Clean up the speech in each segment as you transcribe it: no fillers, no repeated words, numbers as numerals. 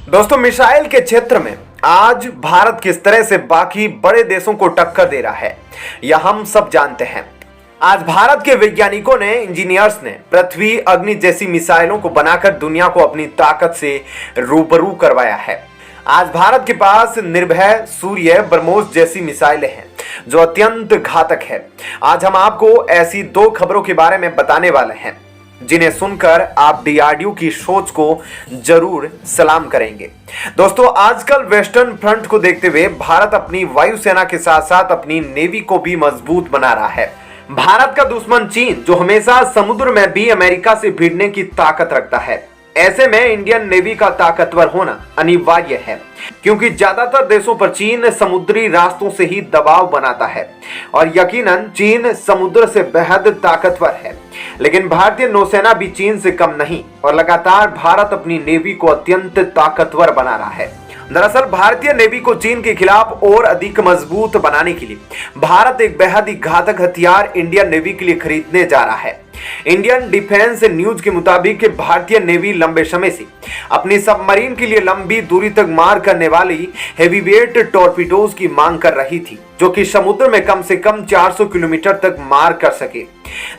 दोस्तों, मिसाइल के क्षेत्र में आज भारत किस तरह से बाकी बड़े देशों को टक्कर दे रहा है, यह हम सब जानते हैं। आज भारत के वैज्ञानिकों ने, इंजीनियर्स ने पृथ्वी अग्नि जैसी मिसाइलों को बनाकर दुनिया को अपनी ताकत से रूबरू करवाया है। आज भारत के पास निर्भय, सूर्य, ब्रह्मोस जैसी मिसाइलें हैं जो अत्यंत घातक है। आज हम आपको ऐसी दो खबरों के बारे में बताने वाले हैं जिन्हें सुनकर आप डीआरडीओ की सोच को जरूर सलाम करेंगे। दोस्तों, आजकल वेस्टर्न फ्रंट को देखते हुए भारत अपनी वायुसेना के साथ साथ अपनी नेवी को भी मजबूत बना रहा है। भारत का दुश्मन चीन, जो हमेशा समुद्र में भी अमेरिका से भिड़ने की ताकत रखता है, ऐसे में इंडियन नेवी का ताकतवर होना अनिवार्य है, क्योंकि ज्यादातर देशों पर चीन समुद्री रास्तों से ही दबाव बनाता है और यकीनन चीन समुद्र से बेहद ताकतवर है। लेकिन भारतीय नौसेना भी चीन से कम नहीं और लगातार भारत अपनी नेवी को अत्यंत ताकतवर बना रहा है। दरअसल भारतीय नेवी को चीन के खिलाफ और अधिक मजबूत बनाने के लिए भारत एक बेहद ही घातक हथियार इंडियन नेवी के लिए खरीदने जा रहा है। इंडियन डिफेंस न्यूज के मुताबिक भारतीय नेवी लंबे समय से अपनी सबमरीन के लिए लंबी दूरी तक मार करने वाली हेवीवेट टॉर्पीडोज की मांग कर रही थी, जो कि समुद्र में कम से कम 400 किलोमीटर तक मार कर सके,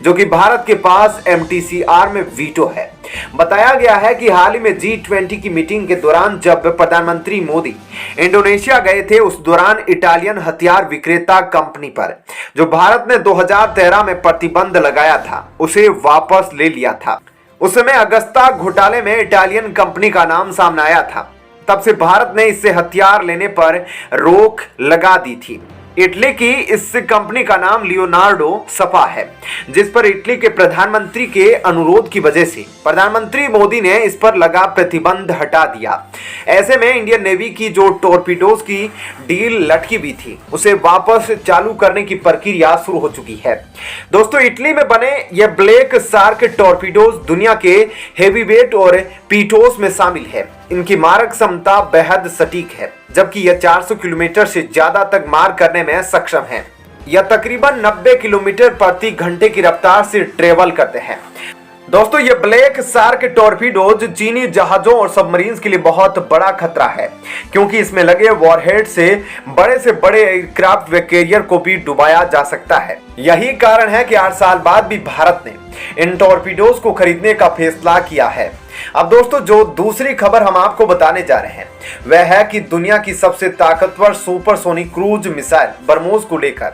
जो कि भारत के पास एमटीसीआर में वीटो है। बताया गया है कि हाल ही में G20 की मीटिंग के दौरान जब प्रधानमंत्री मोदी इंडोनेशिया गए थे, उस दौरान इटालियन हथियार विक्रेता कंपनी पर जो भारत ने 2013 में प्रतिबंध लगाया था, उसे वापस ले लिया था। उस समय अगस्ता घोटाले में इटालियन कंपनी का नाम सामने आया था। तब से भारत ने इससे हथियार लेने पर रोक लगा दी थी। इटली की इस कंपनी का नाम लियोनार्डो सफा है, जिस पर इटली के प्रधानमंत्री के अनुरोध की वजह से प्रधानमंत्री मोदी ने इस पर लगा प्रतिबंध हटा दिया। ऐसे में इंडियन नेवी की जो टॉर्पीडोज की डील लटकी हुई थी, उसे वापस चालू करने की प्रक्रिया शुरू हो चुकी है। दोस्तों, इटली में बने ये ब्लैक शार्क टॉर्पीडोज दुनिया के हेवीवेट और पीटोस में शामिल है। इनकी मारक क्षमता बेहद सटीक है, जबकि यह 400 किलोमीटर से ज्यादा तक मार करने में सक्षम है। यह तकरीबन 90 किलोमीटर प्रति घंटे की रफ्तार से ट्रेवल करते हैं। दोस्तों, ये ब्लैक शार्क टॉर्पीडोज चीनी जहाजों और सबमरीन्स के लिए बहुत बड़ा खतरा है, क्योंकि इसमें लगे वॉरहेड से बड़े एयरक्राफ्ट व कैरियर को भी डुबाया जा सकता है। यही कारण है कि 8 साल बाद भी भारत ने इन टॉर्पीडोज को खरीदने का फैसला किया है। अब दोस्तों, जो दूसरी खबर हम आपको बताने जा रहे हैं वह है कि दुनिया की सबसे ताकतवर सुपरसोनिक क्रूज मिसाइल ब्रह्मोस को लेकर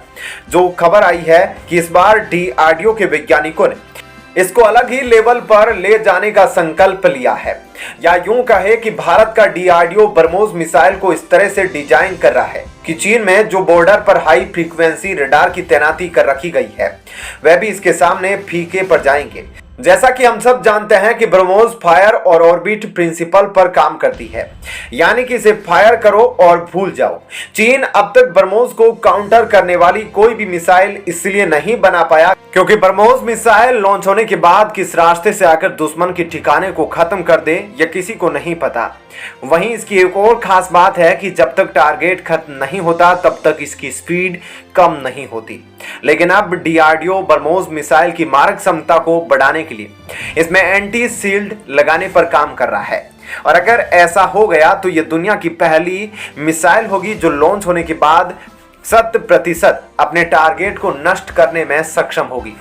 जो खबर आई है कि इस बार डीआरडीओ के वैज्ञानिकों ने इसको अलग ही लेवल पर ले जाने का संकल्प लिया है। या यूं कहे कि भारत का डीआरडीओ ब्रह्मोस मिसाइल को इस तरह से डिजाइन कर रहा है कि चीन में जो बॉर्डर पर हाई फ्रीक्वेंसी रडार की तैनाती कर रखी गई है, वह भी इसके सामने फीके पड़ जाएंगे। जैसा कि हम सब जानते हैं कि ब्रह्मोस फायर और ऑर्बिट प्रिंसिपल पर काम करती है, यानी कि इसे फायर करो और भूल जाओ। चीन अब तक ब्रह्मोस को काउंटर करने वाली कोई भी मिसाइल इसलिए नहीं बना पाया क्योंकि ब्रह्मोस मिसाइल लॉन्च होने के बाद किस रास्ते से आकर दुश्मन के ठिकाने को खत्म कर दे, यह किसी को नहीं पता। वहीं इसकी एक और खास बात है कि जब तक टारगेट खत्म नहीं होता तब तक इसकी स्पीड कम नहीं होती। लेकिन अब डीआरडीओ ब्रह्मोस मिसाइल की मारक क्षमता को बढ़ाने के लिए इसमें एंटी शील्ड लगाने पर काम कर रहा है, और अगर ऐसा हो गया तो यह दुनिया की पहली मिसाइल होगी जो लॉन्च होने के बाद 100% अपने टारगेट को नष्ट करने में सक्षम होगी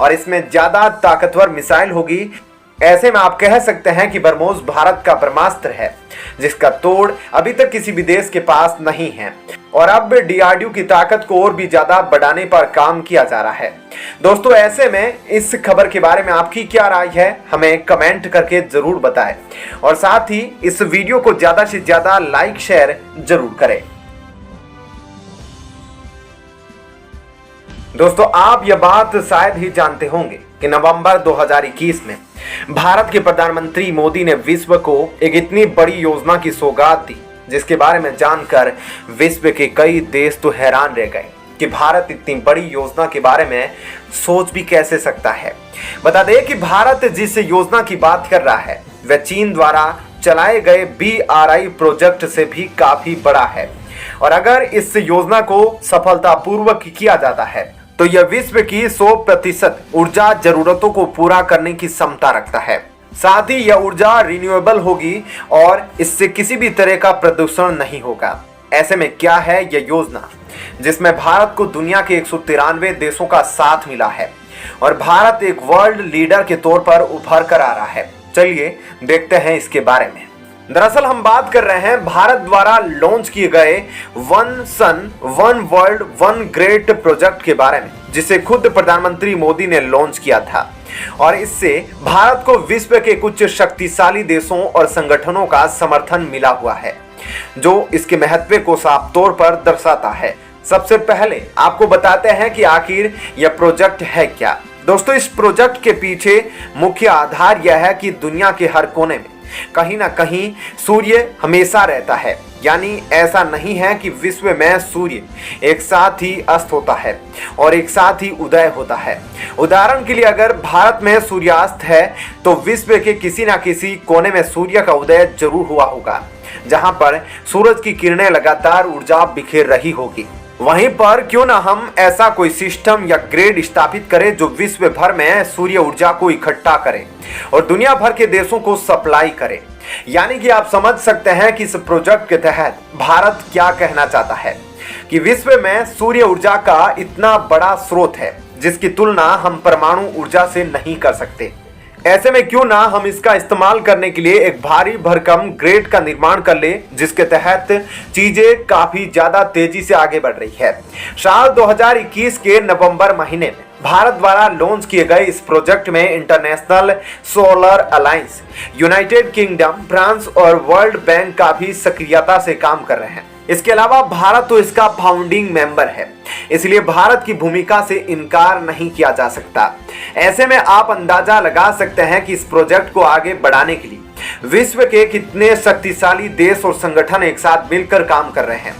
और इसमें ज्यादा ताकतवर मिसाइल होगी। ऐसे में आप कह सकते हैं कि ब्रह्मोस भारत का ब्रह्मास्त्र है, जिसका तोड़ अभी तक किसी भी देश के पास नहीं है, और अब डीआरडीओ की ताकत को और भी ज्यादा बढ़ाने पर काम किया जा रहा है। दोस्तों, ऐसे में इस खबर के बारे में आपकी क्या राय है, हमें कमेंट करके जरूर बताएं और साथ ही इस वीडियो को ज्यादा से ज्यादा लाइक शेयर जरूर करें। दोस्तों, आप यह बात शायद ही जानते होंगे कि नवंबर 2021 में भारत के प्रधानमंत्री मोदी ने विश्व को एक इतनी बड़ी योजना की सौगात दी, जिसके बारे में जानकर विश्व के कई देश तो हैरान रह गए कि भारत इतनी बड़ी योजना के बारे में सोच भी कैसे सकता है। बता दें कि भारत जिस योजना की बात कर रहा है वह चीन द्वारा चलाए गए BRI प्रोजेक्ट से भी काफी बड़ा है, और अगर इस योजना को सफलतापूर्वक किया जाता है तो यह विश्व की 100% ऊर्जा जरूरतों को पूरा करने की क्षमता रखता है। साथ ही यह ऊर्जा रिन्यूएबल होगी और इससे किसी भी तरह का प्रदूषण नहीं होगा। ऐसे में क्या है यह योजना, जिसमें भारत को दुनिया के 193 देशों का साथ मिला है और भारत एक वर्ल्ड लीडर के तौर पर उभर कर आ रहा है। चलिए देखते हैं इसके बारे में। दरअसल हम बात कर रहे हैं भारत द्वारा लॉन्च किए गए one sun one world one grid project के बारे में, जिसे खुद प्रधानमंत्री मोदी ने लॉन्च किया था और इससे भारत को विश्व के कुछ शक्तिशाली देशों और संगठनों का समर्थन मिला हुआ है, जो इसके महत्व को साफ तौर पर दर्शाता है। सबसे पहले आपको बताते हैं कि आखिर यह प्रोजेक्ट है क्या। दोस्तों, इस प्रोजेक्ट के पीछे मुख्य आधार यह है कि दुनिया के हर कोने में कहीं ना कहीं सूर्य हमेशा रहता है, यानी ऐसा नहीं है कि विश्व में सूर्य एक साथ ही अस्त होता है और एक साथ ही उदय होता है। उदाहरण के लिए अगर भारत में सूर्यास्त है तो विश्व के किसी ना किसी कोने में सूर्य का उदय जरूर हुआ होगा, जहां पर सूरज की किरणें लगातार ऊर्जा बिखेर रही होगी। वहीं पर क्यों ना हम ऐसा कोई सिस्टम या ग्रिड स्थापित करें जो विश्व भर में सूर्य ऊर्जा को इकट्ठा करे और दुनिया भर के देशों को सप्लाई करे। यानी कि आप समझ सकते हैं कि इस प्रोजेक्ट के तहत भारत क्या कहना चाहता है कि विश्व में सूर्य ऊर्जा का इतना बड़ा स्रोत है जिसकी तुलना हम परमाणु ऊर्जा से नहीं कर सकते। ऐसे में क्यों ना हम इसका इस्तेमाल करने के लिए एक भारी भरकम ग्रिड का निर्माण कर ले, जिसके तहत चीजें काफी ज्यादा तेजी से आगे बढ़ रही है। साल 2021 के नवंबर महीने में भारत द्वारा लॉन्च किए गए इस प्रोजेक्ट में international solar alliance, United kingdom, France और वर्ल्ड बैंक काफी सक्रियता से काम कर रहे हैं। इसके अलावा भारत तो इसका फाउंडिंग मेंबर है, इसलिए भारत की भूमिका से इनकार नहीं किया जा सकता। ऐसे में आप अंदाजा लगा सकते हैं कि इस प्रोजेक्ट को आगे बढ़ाने के लिए विश्व के कितने शक्तिशाली देश और संगठन एक साथ मिलकर काम कर रहे हैं।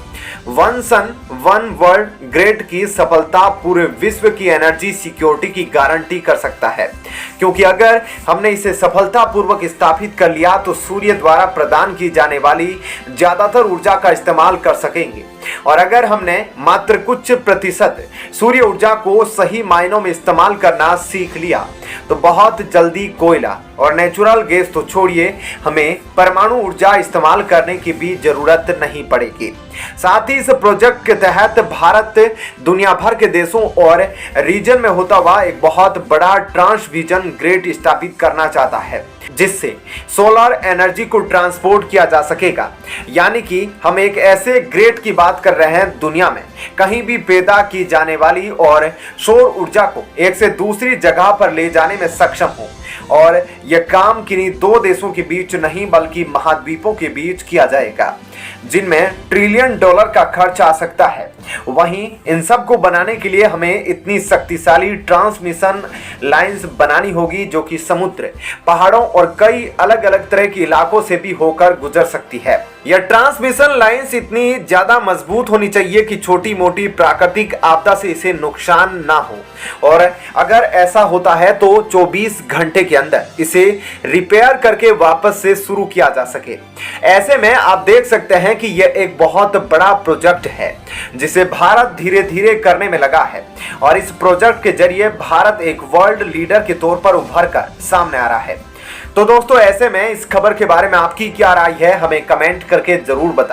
One sun one world grid की सफलता पूरे विश्व की एनर्जी सिक्योरिटी की गारंटी कर सकता है, क्योंकि अगर हमने इसे सफलतापूर्वक स्थापित कर लिया तो सूर्य द्वारा प्रदान की जाने वाली ज्यादातर ऊर्जा का इस्तेमाल कर सकेंगे और अगर हमने मात्र कुछ प्रतिशत सूर्य ऊर्जा को सही मायनों में इस्तेमाल करना सीख लिया तो बहुत जल्दी कोयला और नेचुरल गैस तो छोड़िए, हमें परमाणु ऊर्जा इस्तेमाल करने की भी जरूरत नहीं पड़ेगी। साथ ही इस प्रोजेक्ट के तहत भारत दुनिया भर के देशों और रीजन में होता हुआ एक बहुत बड़ा ट्रांसविजन ग्रिड स्थापित करना चाहता है, जिससे सोलर एनर्जी को ट्रांसपोर्ट किया जा सकेगा। यानी कि हम एक ऐसे ग्रिड की बात कर रहे हैं दुनिया में कहीं भी पैदा की जाने वाली और सौर ऊर्जा को एक से दूसरी जगह पर ले जाने में सक्षम हो, और यह काम किन्हीं दो देशों के बीच नहीं बल्कि महाद्वीपों के बीच किया जाएगा, जिनमें ट्रिलियन डॉलर का खर्च आ सकता है। वहीं इन सब को बनाने के लिए हमें इतनी शक्तिशाली ट्रांसमिशन लाइंस बनानी होगी जो कि समुद्र, पहाड़ों और कई अलग अलग तरह के इलाकों से भी होकर गुजर सकती है। यह ट्रांसमिशन लाइंस इतनी ज्यादा मजबूत होनी चाहिए कि छोटी मोटी प्राकृतिक आपदा से इसे नुकसान ना हो, और अगर ऐसा होता है तो 24 घंटे के अंदर इसे रिपेयर करके वापस से शुरू किया जा सके। ऐसे में आप देख सकते हैं कि यह एक बहुत बड़ा प्रोजेक्ट है जिसे भारत धीरे धीरे करने में लगा है, और इस प्रोजेक्ट के जरिए भारत एक वर्ल्ड लीडर के तौर पर उभर कर सामने आ रहा है। तो दोस्तों, ऐसे में इस खबर के बारे में आपकी क्या राय है, हमें कमेंट करके जरूर बताएं।